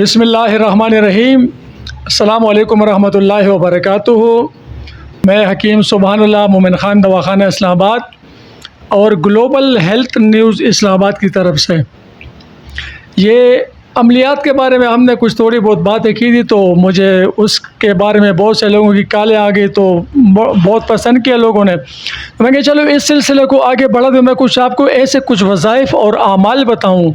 بسم اللہ الرحمن الرحیم۔ السلام علیکم ورحمۃ اللہ وبرکاتہ۔ میں حکیم سبحان اللہ مومن خان دواخانہ اسلام آباد اور گلوبل ہیلتھ نیوز اسلام آباد کی طرف سے یہ عملیات کے بارے میں ہم نے کچھ تھوڑی بہت باتیں کی تھی، تو مجھے اس کے بارے میں بہت سے لوگوں کی کالیں آ گئی، تو بہت پسند کیا لوگوں نے۔ میں کہ چلو اس سلسلے کو آگے بڑھا دوں، میں کچھ آپ کو ایسے کچھ وظائف اور اعمال بتاؤں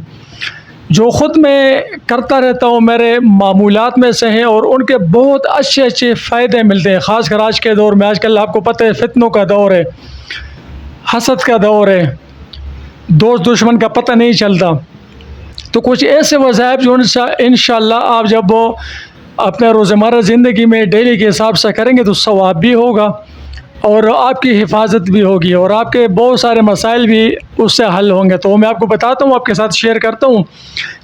جو خود میں کرتا رہتا ہوں، میرے معمولات میں سے ہیں، اور ان کے بہت اچھے فائدے ملتے ہیں، خاص کر آج کے دور میں۔ آج کل آپ کو پتہ ہے فتنوں کا دور ہے، حسد کا دور ہے، دوست دشمن کا پتہ نہیں چلتا۔ تو کچھ ایسے وظائف جو انشاءاللہ آپ جب وہ اپنے روزمرہ زندگی میں ڈیلی کے حساب سے کریں گے تو ثواب بھی ہوگا اور آپ کی حفاظت بھی ہوگی اور آپ کے بہت سارے مسائل بھی اس سے حل ہوں گے۔ تو میں آپ کو بتاتا ہوں، آپ کے ساتھ شیئر کرتا ہوں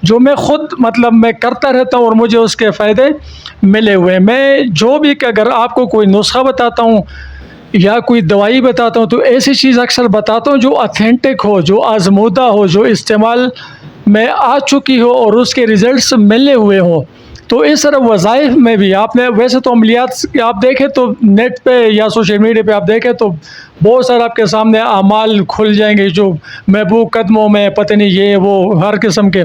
جو میں خود میں کرتا رہتا ہوں اور مجھے اس کے فائدے ملے ہوئے ہیں۔ میں جو بھی اگر آپ کو کوئی نسخہ بتاتا ہوں یا کوئی دوائی بتاتا ہوں تو ایسی چیز اکثر بتاتا ہوں جو اتھینٹک ہو، جو آزمودہ ہو، جو استعمال میں آ چکی ہو اور اس کے ریزلٹس ملے ہوئے ہوں۔ تو اس طرح وظائف میں بھی آپ نے ویسے تو عملیات آپ دیکھیں تو نیٹ پہ یا سوشل میڈیا پہ آپ دیکھیں تو بہت سارے آپ کے سامنے اعمال کھل جائیں گے جو محبوب قدموں میں پتہ نہیں یہ وہ ہر قسم کے،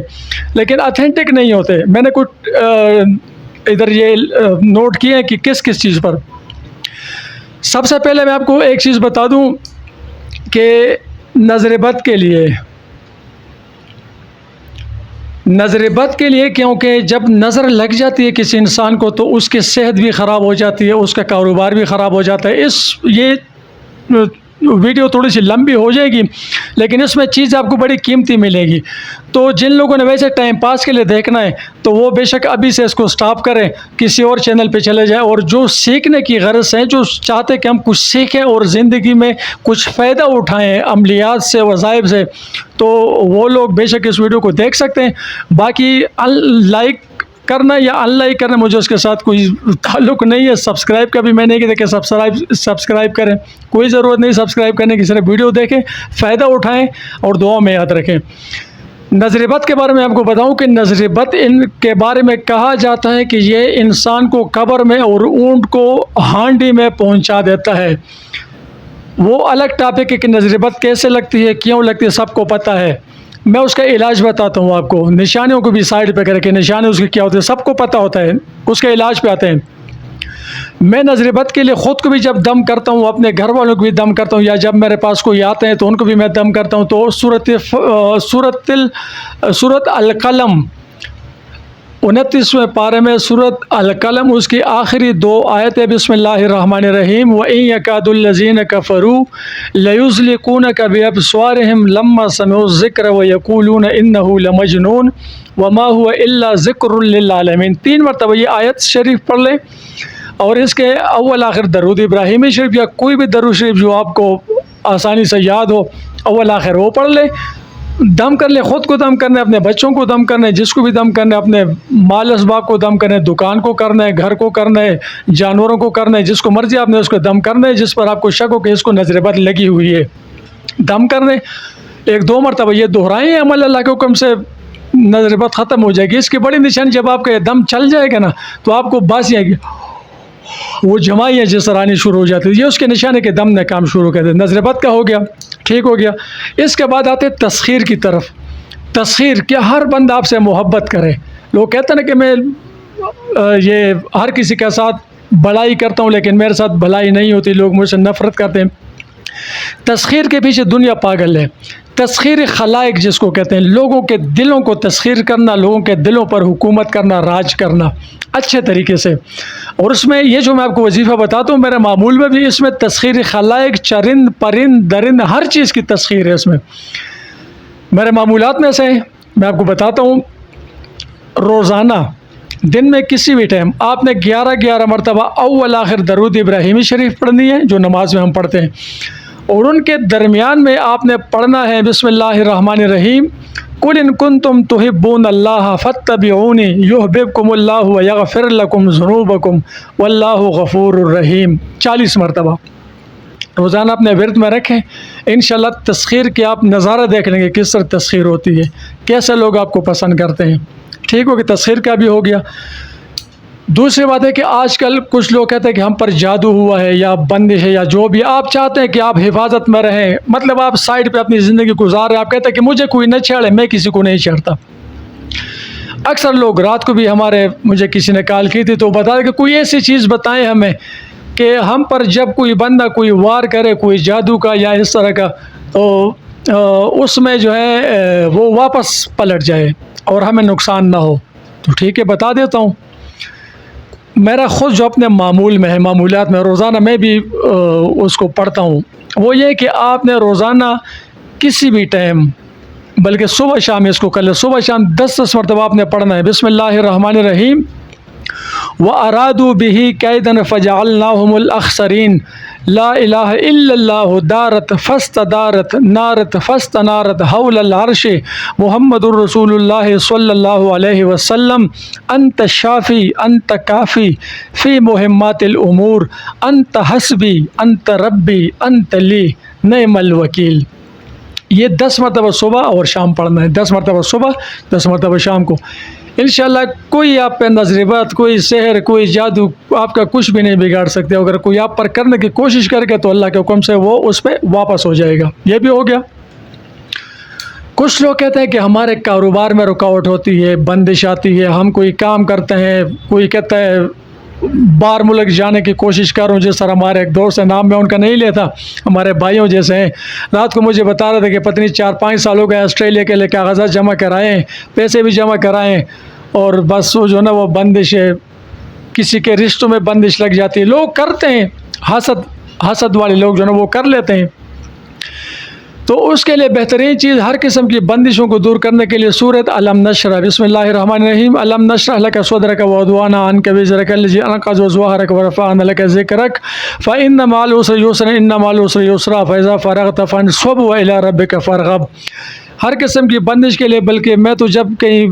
لیکن اتھینٹک نہیں ہوتے۔ میں نے کچھ ادھر یہ نوٹ کیے ہیں کہ کس کس چیز پر۔ سب سے پہلے میں آپ کو ایک چیز بتا دوں کہ نظر بد کے لیے کیونکہ جب نظر لگ جاتی ہے کسی انسان کو تو اس کی صحت بھی خراب ہو جاتی ہے، اس کا کاروبار بھی خراب ہو جاتا ہے۔ یہ ویڈیو تھوڑی سی لمبی ہو جائے گی لیکن اس میں چیز آپ کو بڑی قیمتی ملے گی۔ تو جن لوگوں نے ویسے ٹائم پاس کے لیے دیکھنا ہے تو وہ بے شک ابھی سے اس کو سٹاپ کریں، کسی اور چینل پہ چلے جائیں، اور جو سیکھنے کی غرض ہے، جو چاہتے ہیں کہ ہم کچھ سیکھیں اور زندگی میں کچھ فائدہ اٹھائیں عملیات سے، وظائف سے، تو وہ لوگ بے شک اس ویڈیو کو دیکھ سکتے ہیں۔ باقی لائک کرنا یا ان لائک کرنا مجھے اس کے ساتھ کوئی تعلق نہیں ہے۔ سبسکرائب کا بھی میں نہیں کہتا کہ سبسکرائب کریں، کوئی ضرورت نہیں سبسکرائب کرنے کی، صرف ویڈیو دیکھیں، فائدہ اٹھائیں اور دعاؤں میں یاد رکھیں۔ نظر بد کے بارے میں آپ کو بتاؤں کہ نظر بد ان کے بارے میں کہا جاتا ہے کہ یہ انسان کو قبر میں اور اونٹ کو ہانڈی میں پہنچا دیتا ہے۔ وہ الگ ٹاپک ہے کہ نظر بد کیسے لگتی ہے، کیوں لگتی ہے، سب کو پتہ ہے۔ میں اس کا علاج بتاتا ہوں آپ کو، نشانیوں کو بھی سائڈ پہ کر کے، نشانے اس کی کیا ہوتے ہیں سب کو پتہ ہوتا ہے، اس کے علاج پہ آتے ہیں۔ میں نظر بد کے لیے خود کو بھی جب دم کرتا ہوں، اپنے گھر والوں کو بھی دم کرتا ہوں، یا جب میرے پاس کوئی آتے ہیں تو ان کو بھی میں دم کرتا ہوں۔ تو سورۃ القلم 29ویں پارے میں سورۃ القلم اس کی آخری 2 آیتیں، بسم اللہ الرحمن الرحیم، وَإِن يَكَادُ الَّذِينَ كَفَرُوا لَيُزْلِقُونَكَ بِأَبْصَارِهِمْ لَمَّا سَمِعُوا الذِّكْرَ وَيَقُولُونَ إِنَّهُ لَمَجْنُونٌ وَمَا هُوَ إِلَّا ذِكْرٌ لِّلْعَالَمِينَ۔ 3 مرتبہ یہ آیت شریف پڑھ لیں اور اس کے اول آخر درود ابراہیمی شریف یا کوئی بھی درود شریف جو آپ کو آسانی سے یاد ہو، اول آخر وہ پڑھ لیں، دم کر لیں، خود کو دم کرنا ہے، اپنے بچوں کو دم کرنا ہے، جس کو بھی دم کرنا ہے، اپنے مال اسباب کو دم کرنا ہے، دکان کو کرنا ہے، گھر کو کرنا ہے، جانوروں کو کرنا ہے، جس کو مرضی آپ نے اس کو دم کرنا ہے، جس پر آپ کو شک ہو کہ اس کو نظر بد لگی ہوئی ہے، دم کر دیں۔ 1-2 مرتبہ یہ دہرائیں، عمل اللہ کے حکم سے نظر بد ختم ہو جائے گی۔ اس کی بڑی نشانی جب آپ کا یہ دم چل جائے گا نا تو آپ کو بازی آئے گی، وہ جمائیاں جس طرح آنی شروع ہو جاتی ہے، یہ اس کے نشانے کے دم نے کام شروع کر دیا، نظر بد کا ہو گیا، ٹھیک ہو گیا۔ اس کے بعد آتے تسخیر کی طرف۔ تسخیر کیا ہر بندہ آپ سے محبت کرے۔ لوگ کہتے ہیں نا کہ میں یہ ہر کسی کے ساتھ بھلائی کرتا ہوں لیکن میرے ساتھ بھلائی نہیں ہوتی، لوگ مجھ سے نفرت کرتے ہیں۔ تسخیر کے پیچھے دنیا پاگل ہے۔ تسخیر خلائق جس کو کہتے ہیں، لوگوں کے دلوں کو تسخیر کرنا، لوگوں کے دلوں پر حکومت کرنا، راج کرنا اچھے طریقے سے۔ اور اس میں یہ جو میں آپ کو وظیفہ بتاتا ہوں میرے معمول میں بھی اس میں تسخیر خلائق، چرند پرند درند ہر چیز کی تسخیر ہے اس میں، میرے معمولات میں سے میں آپ کو بتاتا ہوں۔ روزانہ دن میں کسی بھی ٹائم آپ نے 11 مرتبہ اول آخر درود ابراہیمی شریف پڑھنی ہے جو نماز میں ہم پڑھتے ہیں، اور ان کے درمیان میں آپ نے پڑھنا ہے بسم اللہ الرحمن الرحیم، قُلْ إِن كُنتُمْ تُحِبُّونَ اللَّهَ فَاتَّبِعُونِي يُحْبِبْكُمُ اللَّهُ وَيَغْفِرْ لَكُمْ ذُنُوبَكُمْ وَاللَّهُ غَفُورٌ رَحِيمٌ۔ 40 مرتبہ روزانہ اپنے ورد میں رکھیں۔ انشاءاللہ تسخیر کے آپ نظارہ دیکھ لیں گے کس طرح تسخیر ہوتی ہے، کیسے لوگ آپ کو پسند کرتے ہیں، ٹھیک ہو گیا، تسخیر کا بھی ہو گیا۔ دوسری بات ہے کہ آج کل کچھ لوگ کہتے ہیں کہ ہم پر جادو ہوا ہے یا بندش ہے یا جو بھی، آپ چاہتے ہیں کہ آپ حفاظت میں رہیں، مطلب آپ سائڈ پہ اپنی زندگی گزار رہے ہیں، آپ کہتے ہیں کہ مجھے کوئی نہ چھیڑے، میں کسی کو نہیں چھیڑتا۔ اکثر لوگ رات کو بھی مجھے کسی نے کال کی تھی تو بتا دیں کہ کوئی ایسی چیز بتائیں ہمیں کہ ہم پر جب کوئی بندہ کوئی وار کرے، کوئی جادو کا یا اس طرح کا، تو اس میں جو ہے وہ واپس پلٹ جائے اور ہمیں نقصان نہ ہو۔ تو ٹھیک ہے، بتا دیتا ہوں۔ میرا خود جو اپنے معمول میں ہے، معمولات میں روزانہ میں بھی اس کو پڑھتا ہوں، وہ یہ کہ آپ نے روزانہ کسی بھی ٹائم، بلکہ صبح شام اس کو کر لیں، صبح شام 10 مرتبہ آپ نے پڑھنا ہے، بسم اللہ الرحمن الرحیم وَأَرَادُوا بِهِ كَيْدًا فَجَعَلْنَاهُمُ الْأَخْسَرِينَ لا الہ الا اللہ دارت فاستدارت نارت فاستنارت حول العرش محمد الرسول اللہ صلی اللہ علیہ وسلم انت شافی انت کافی فی مہمات الامور انت حسبی انت ربی انت لی نعم الوکیل۔ یہ 10 مرتبہ صبح اور شام پڑھنا ہے، 10 مرتبہ صبح، 10 مرتبہ شام کو۔ انشاءاللہ کوئی آپ پہ نظریبات، کوئی سحر، کوئی جادو آپ کا کچھ بھی نہیں بگاڑ سکتے۔ اگر کوئی آپ پر کرنے کی کوشش کرے گا تو اللہ کے حکم سے وہ اس پہ واپس ہو جائے گا۔ یہ بھی ہو گیا۔ کچھ لوگ کہتے ہیں کہ ہمارے کاروبار میں رکاوٹ ہوتی ہے، بندش آتی ہے، ہم کوئی کام کرتے ہیں، کوئی کہتا ہے باہر ملک جانے کی کوشش کر رہا ہوں، جس طرح ہمارے ایک دوست ہے، نام میں ان کا نہیں لیتا، ہمارے بھائیوں جیسے ہیں، رات کو مجھے بتا رہے تھے کہ پتہ نہیں 4-5 سال ہو گئے آسٹریلیا کے لیے کاغذات جمع کرائیں، پیسے بھی جمع کرائیں، اور بس وہ جو نا وہ بندش ہے، کسی کے رشتوں میں بندش لگ جاتی ہے۔ لوگ کرتے ہیں، حسد والے لوگ جو نا وہ کر لیتے ہیں۔ تو اس کے لیے بہترین چیز، ہر قسم کی بندشوں کو دور کرنے کے لیے سورۃ علم نشرح، بسم اللہ الرحمن الرحیم، علم نشرح لک صدرک ووضعنا عنک وزرک الذی انقض ظہرک ورفعنا لک ذکرک فإن مع العسر یسرا ان مع العسر یسرا فإذا فرغت فانصب وإلی ربک فارغب۔ ہر قسم کی بندش کے لیے، بلکہ میں تو جب کہیں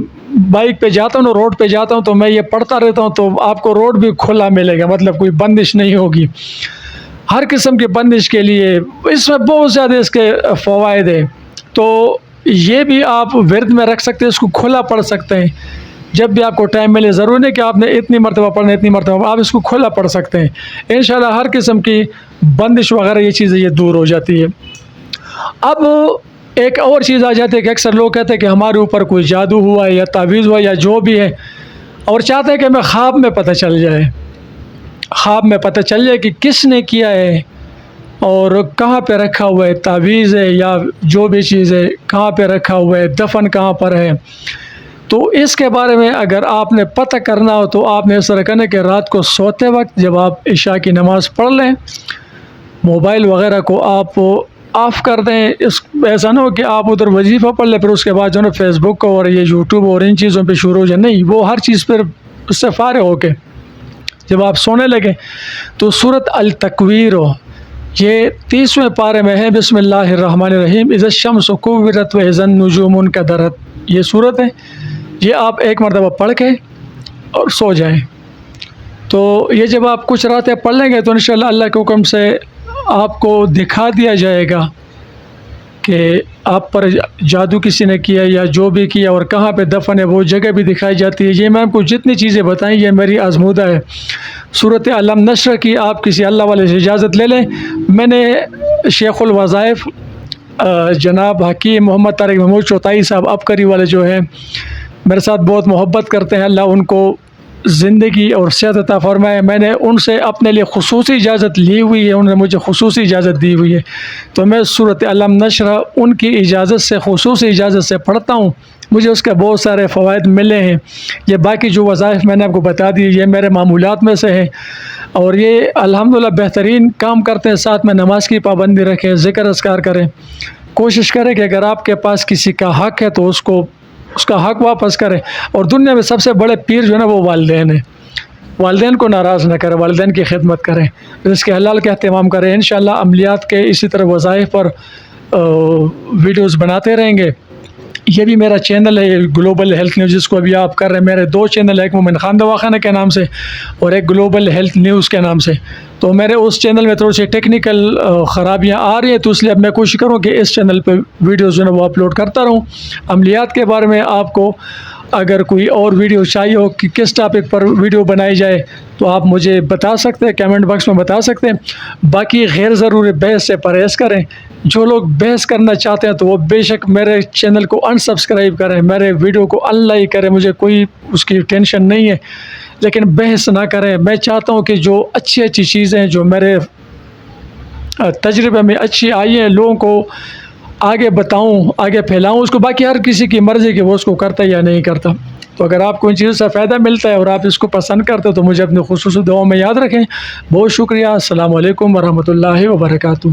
بائک پہ جاتا ہوں، روڈ پہ جاتا ہوں، تو میں یہ پڑھتا رہتا ہوں، تو آپ کو روڈ بھی کھلا ملے گا، مطلب کوئی بندش نہیں ہوگی۔ ہر قسم کی بندش کے لیے اس میں بہت زیادہ اس کے فوائد ہیں، تو یہ بھی آپ ورد میں رکھ سکتے ہیں، اس کو کھلا پڑھ سکتے ہیں جب بھی آپ کو ٹائم ملے۔ ضروری نہیں کہ آپ نے اتنی مرتبہ پڑھنا، اتنی مرتبہ، آپ اس کو کھلا پڑھ سکتے ہیں۔ انشاءاللہ ہر قسم کی بندش وغیرہ یہ چیزیں یہ دور ہو جاتی ہے۔ اب ایک اور چیز آ جاتی ہے کہ اکثر لوگ کہتے ہیں کہ ہمارے اوپر کوئی جادو ہوا ہے یا تعویذ ہوا یا جو بھی ہے، اور چاہتے ہیں کہ ہمیں خواب میں پتہ چل جائے، خواب میں پتہ چل جائے کہ کس نے کیا ہے اور کہاں پہ رکھا ہوا ہے، تعویذ ہے یا جو بھی چیز ہے کہاں پہ رکھا ہوا ہے، دفن کہاں پر ہے۔ تو اس کے بارے میں اگر آپ نے پتہ کرنا ہو تو آپ نے اس طرح کرنا کہ رات کو سوتے وقت جب آپ عشاء کی نماز پڑھ لیں، موبائل وغیرہ کو آپ آف کر دیں۔ ایسا نہ ہو کہ آپ ادھر وظیفہ پڑھ لیں، پھر اس کے بعد جو ہے نا فیس بک اور یہ یوٹیوب اور ان چیزوں پہ شروع ہو جائے، نہیں، وہ ہر چیز پھر اس سے فارغ ہو کے جب آپ سونے لگیں تو سورۃ التکویر ہو، یہ 30ویں پارے میں ہے، بسم اللہ الرحمن الرحیم اذا الشمس کورت واذا النجوم انکدرت، یہ سورت ہے، یہ آپ ایک مرتبہ پڑھ کے اور سو جائیں۔ تو یہ جب آپ کچھ راتیں پڑھ لیں گے تو انشاءاللہ اللہ کے حکم سے آپ کو دکھا دیا جائے گا کہ آپ پر جادو کسی نے کیا یا جو بھی کیا اور کہاں پہ دفن ہے، وہ جگہ بھی دکھائی جاتی ہے۔ یہ میں آپ کو جتنی چیزیں بتائیں یہ میری آزمودہ ہے۔ سورۃ علم نشرح کی آپ کسی اللہ والے سے اجازت لے لیں۔ میں نے شیخ الوظائف جناب حکیم محمد طارق محمود چوتائی صاحب ابکری والے جو ہیں میرے ساتھ بہت محبت کرتے ہیں، اللہ ان کو زندگی اور صحت عطا فرمائے، میں نے ان سے اپنے لیے خصوصی اجازت لی ہوئی ہے، انہوں نے مجھے خصوصی اجازت دی ہوئی ہے، تو میں سورۃ علم نشرح ان کی اجازت سے، خصوصی اجازت سے پڑھتا ہوں۔ مجھے اس کے بہت سارے فوائد ملے ہیں۔ یہ باقی جو وظائف میں نے آپ کو بتا دی یہ میرے معمولات میں سے ہیں، اور یہ الحمدللہ بہترین کام کرتے ہیں۔ ساتھ میں نماز کی پابندی رکھیں، ذکر اذکار کریں، کوشش کریں کہ اگر آپ کے پاس کسی کا حق ہے تو اس کا حق واپس کریں، اور دنیا میں سب سے بڑے پیر جو ہے نا وہ والدین ہیں، والدین کو ناراض نہ کریں، والدین کی خدمت کریں، رزق حلال کا اہتمام کریں۔ انشاءاللہ عملیات کے اسی طرح وظائف پر ویڈیوز بناتے رہیں گے۔ یہ بھی میرا چینل ہے گلوبل ہیلتھ نیوز، جس کو ابھی آپ کر رہے ہیں۔ میرے 2 چینل ہیں، ایک مومن خان دواخانہ کے نام سے اور ایک گلوبل ہیلتھ نیوز کے نام سے۔ تو میرے اس چینل میں تھوڑی سی ٹیکنیکل خرابیاں آ رہی ہیں، تو اس لیے اب میں کوشش کروں کہ اس چینل پہ ویڈیوز جو ہے وہ اپلوڈ کرتا رہوں۔ عملیات کے بارے میں آپ کو اگر کوئی اور ویڈیو چاہیے ہو کہ کس ٹاپک پر ویڈیو بنائی جائے تو آپ مجھے بتا سکتے ہیں، کیمنٹ باکس میں بتا سکتے ہیں۔ باقی غیر ضروری بحث سے پرہیز کریں۔ جو لوگ بحث کرنا چاہتے ہیں تو وہ بے شک میرے چینل کو انسبسکرائب کریں، میرے ویڈیو کو لائک کریں، مجھے کوئی اس کی ٹینشن نہیں ہے، لیکن بحث نہ کریں۔ میں چاہتا ہوں کہ جو اچھی چیزیں جو میرے تجربے میں اچھی آئی ہیں لوگوں کو آگے بتاؤں، آگے پھیلاؤں اس کو۔ باقی ہر کسی کی مرضی کہ وہ اس کو کرتا ہے یا نہیں کرتا۔ تو اگر آپ کو ان چیزوں سے فائدہ ملتا ہے اور آپ اس کو پسند کرتے تو مجھے اپنے خصوصی دعاؤں میں یاد رکھیں۔ بہت شکریہ۔ السلام علیکم ورحمۃ اللہ وبرکاتہ۔